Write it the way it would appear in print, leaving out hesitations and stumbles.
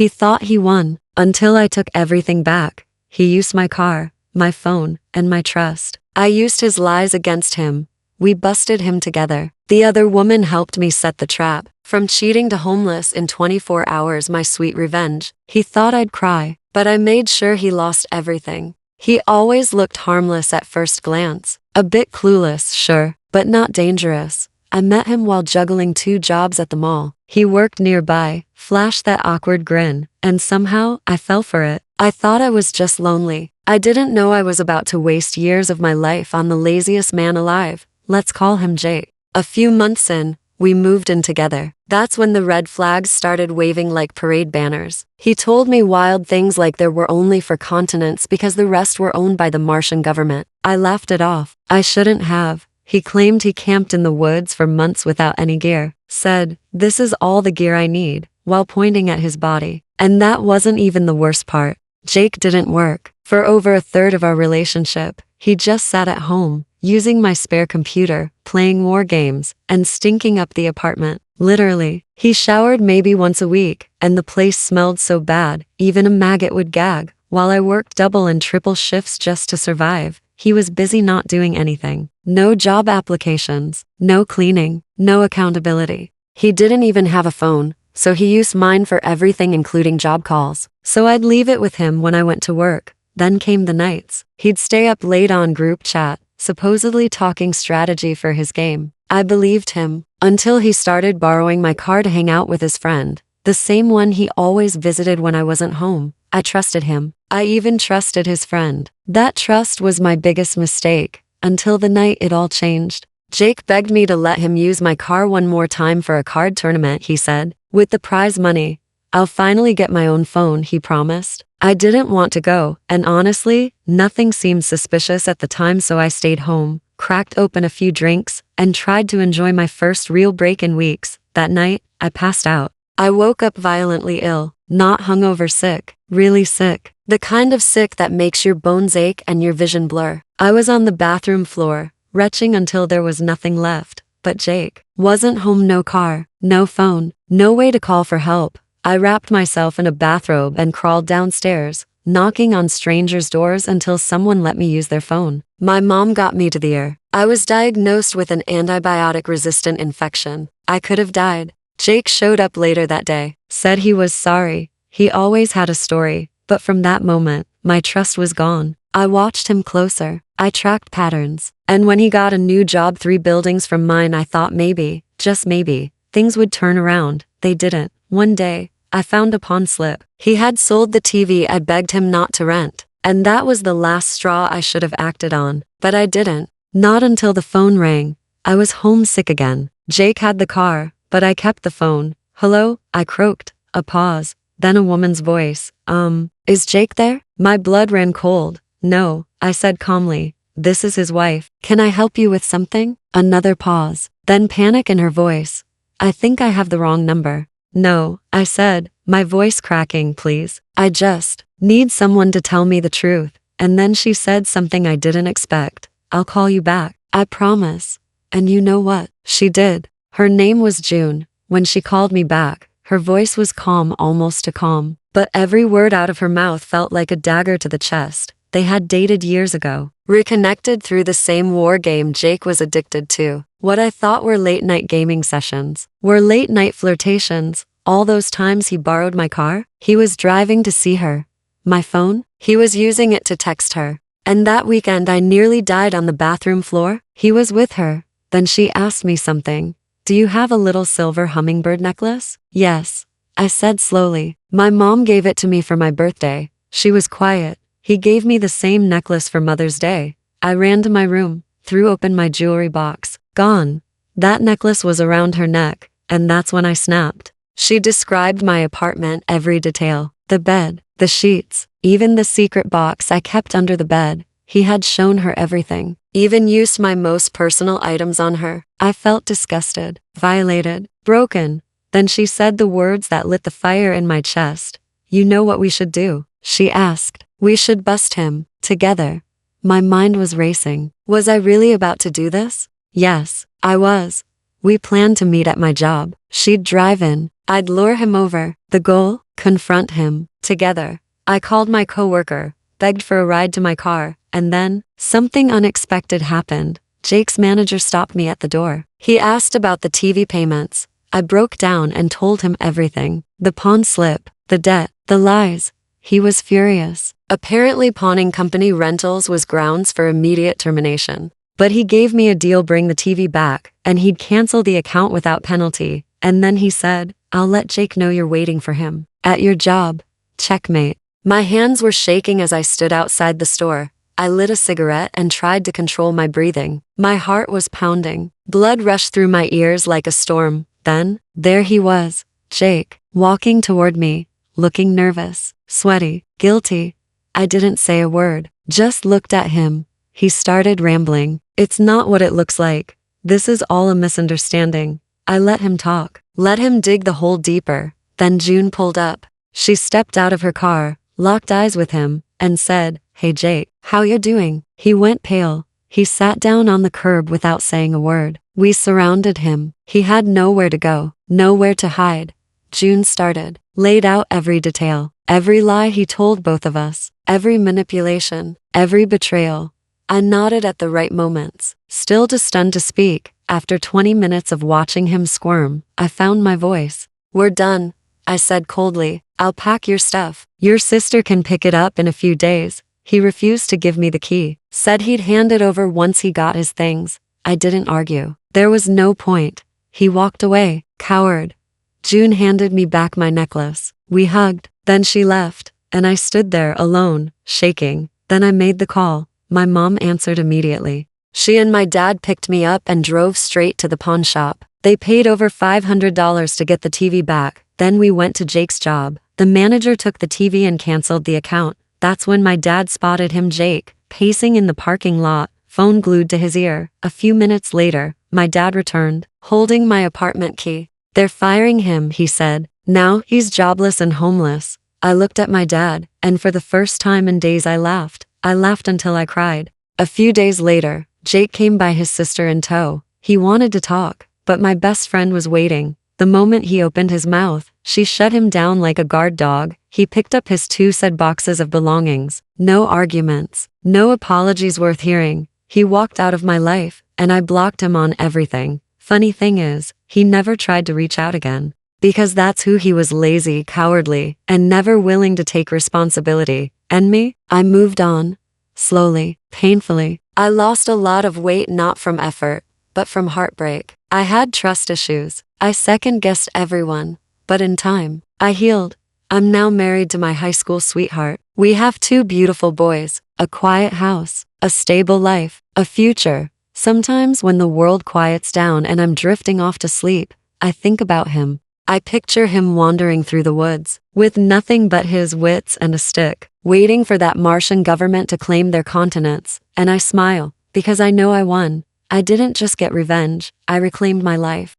He thought he won, until I took everything back. He used my car, my phone, and my trust. I used his lies against him. We busted him together. The other woman helped me set the trap. From cheating to homeless in 24 hours, my sweet revenge. He thought I'd cry, but I made sure he lost everything. He always looked harmless at first glance. A bit clueless, sure, but not dangerous. I met him while juggling 2 jobs at the mall. He worked nearby, flashed that awkward grin, and somehow I fell for it. I thought I was just lonely. I didn't know I was about to waste years of my life on the laziest man alive. Let's call him Jake. A few months in, we moved in together. That's when the red flags started waving like parade banners. He told me wild things like there were only 4 continents because the rest were owned by the Martian government. I laughed it off. I shouldn't have. He claimed he camped in the woods for months without any gear. Said, "This is all the gear I need," while pointing at his body. And that wasn't even the worst part. Jake didn't work. For over a third of our relationship, he just sat at home, using my spare computer, playing war games, and stinking up the apartment. Literally. He showered maybe once a week, and the place smelled so bad, even a maggot would gag. While I worked double and triple shifts just to survive, he was busy not doing anything. No job applications, no cleaning, no accountability. He didn't even have a phone, so he used mine for everything including job calls. So I'd leave it with him when I went to work. Then came the nights. He'd stay up late on group chat, supposedly talking strategy for his game. I believed him, until he started borrowing my car to hang out with his friend, the same one he always visited when I wasn't home. I trusted him. I even trusted his friend. That trust was my biggest mistake, until the night it all changed. Jake begged me to let him use my car one more time for a card tournament, he said. With the prize money, I'll finally get my own phone, he promised. I didn't want to go, and honestly, nothing seemed suspicious at the time, so I stayed home, cracked open a few drinks, and tried to enjoy my first real break in weeks. That night, I passed out. I woke up violently ill, not hungover sick, really sick. The kind of sick that makes your bones ache and your vision blur. I was on the bathroom floor, retching until there was nothing left. But Jake wasn't home, no car, no phone, no way to call for help. I wrapped myself in a bathrobe and crawled downstairs, knocking on strangers' doors until someone let me use their phone. My mom got me to the ER. I was diagnosed with an antibiotic-resistant infection. I could have died. Jake showed up later that day, said he was sorry. He always had a story, but from that moment, my trust was gone. I watched him closer. I tracked patterns. And when he got a new job 3 buildings from mine, I thought maybe, just maybe, things would turn around. They didn't. One day, I found a pawn slip. He had sold the TV I begged him not to rent. And that was the last straw I should have acted on. But I didn't. Not until the phone rang. I was homesick again. Jake had the car, but I kept the phone. "Hello?" I croaked. A pause. Then a woman's voice. Is Jake there?" My blood ran cold. "No," I said calmly. "This is his wife. Can I help you with something?" Another pause. Then panic in her voice. "I think I have the wrong number." "No," I said, my voice cracking, "please. I just need someone to tell me the truth." And then she said something I didn't expect. "I'll call you back. I promise." And you know what? She did. Her name was June. When she called me back, her voice was calm, almost too calm. But every word out of her mouth felt like a dagger to the chest. They had dated years ago, reconnected through the same war game Jake was addicted to. What I thought were late-night gaming sessions were late-night flirtations. All those times he borrowed my car, he was driving to see her. My phone, he was using it to text her. And that weekend I nearly died on the bathroom floor. He was with her. Then she asked me something. "Do you have a little silver hummingbird necklace?" "Yes," I said slowly. "My mom gave it to me for my birthday." She was quiet. "He gave me the same necklace for Mother's Day." I ran to my room, threw open my jewelry box. Gone. That necklace was around her neck, and that's when I snapped. She described my apartment, every detail. The bed, the sheets, even the secret box I kept under the bed. He had shown her everything, even used my most personal items on her. I felt disgusted, violated, broken. Then she said the words that lit the fire in my chest. "You know what we should do?" She asked. "We should bust him, together." My mind was racing. Was I really about to do this? Yes, I was. We planned to meet at my job. She'd drive in, I'd lure him over. The goal? Confront him. Together. I called my coworker, begged for a ride to my car, and then, something unexpected happened. Jake's manager stopped me at the door. He asked about the TV payments. I broke down and told him everything. The pawn slip, the debt, the lies. He was furious. Apparently pawning company rentals was grounds for immediate termination. But he gave me a deal: bring the TV back, and he'd cancel the account without penalty. And then he said, "I'll let Jake know you're waiting for him. At your job." Checkmate. My hands were shaking as I stood outside the store. I lit a cigarette and tried to control my breathing. My heart was pounding. Blood rushed through my ears like a storm. Then, there he was, Jake, walking toward me, looking nervous, sweaty, guilty. I didn't say a word, just looked at him. He started rambling. "It's not what it looks like. This is all a misunderstanding." I let him talk, let him dig the hole deeper. Then June pulled up. She stepped out of her car, locked eyes with him, and said, "Hey Jake, how you doing?" He went pale. He sat down on the curb without saying a word. We surrounded him. He had nowhere to go, nowhere to hide. June started, laid out every detail, every lie he told both of us, every manipulation, every betrayal. I nodded at the right moments, still too stunned to speak. After 20 minutes of watching him squirm, I found my voice. "We're done," I said coldly. "I'll pack your stuff. Your sister can pick it up in a few days." He refused to give me the key, said he'd hand it over once he got his things. I didn't argue. There was no point. He walked away, coward. June handed me back my necklace. We hugged, then she left, and I stood there alone, shaking. Then I made the call. My mom answered immediately. She and my dad picked me up and drove straight to the pawn shop. They paid over $500 to get the TV back. Then we went to Jake's job. The manager took the TV and canceled the account. That's when my dad spotted him, Jake, pacing in the parking lot, phone glued to his ear. A few minutes later, my dad returned, holding my apartment key. "They're firing him," he said. "Now he's jobless and homeless." I looked at my dad, and for the first time in days I laughed. I laughed until I cried. A few days later, Jake came by, his sister in tow. He wanted to talk, but my best friend was waiting. The moment he opened his mouth, she shut him down like a guard dog. He picked up his 2 said boxes of belongings. No arguments, no apologies worth hearing. He walked out of my life, and I blocked him on everything. Funny thing is, he never tried to reach out again. Because that's who he was: lazy, cowardly, and never willing to take responsibility. And me? I moved on. Slowly, painfully. I lost a lot of weight, not from effort, but from heartbreak. I had trust issues. I second-guessed everyone. But in time, I healed. I'm now married to my high school sweetheart. We have 2 beautiful boys, a quiet house, a stable life, a future. Sometimes when the world quiets down and I'm drifting off to sleep, I think about him. I picture him wandering through the woods, with nothing but his wits and a stick, waiting for that Martian government to claim their continents. And I smile, because I know I won. I didn't just get revenge, I reclaimed my life.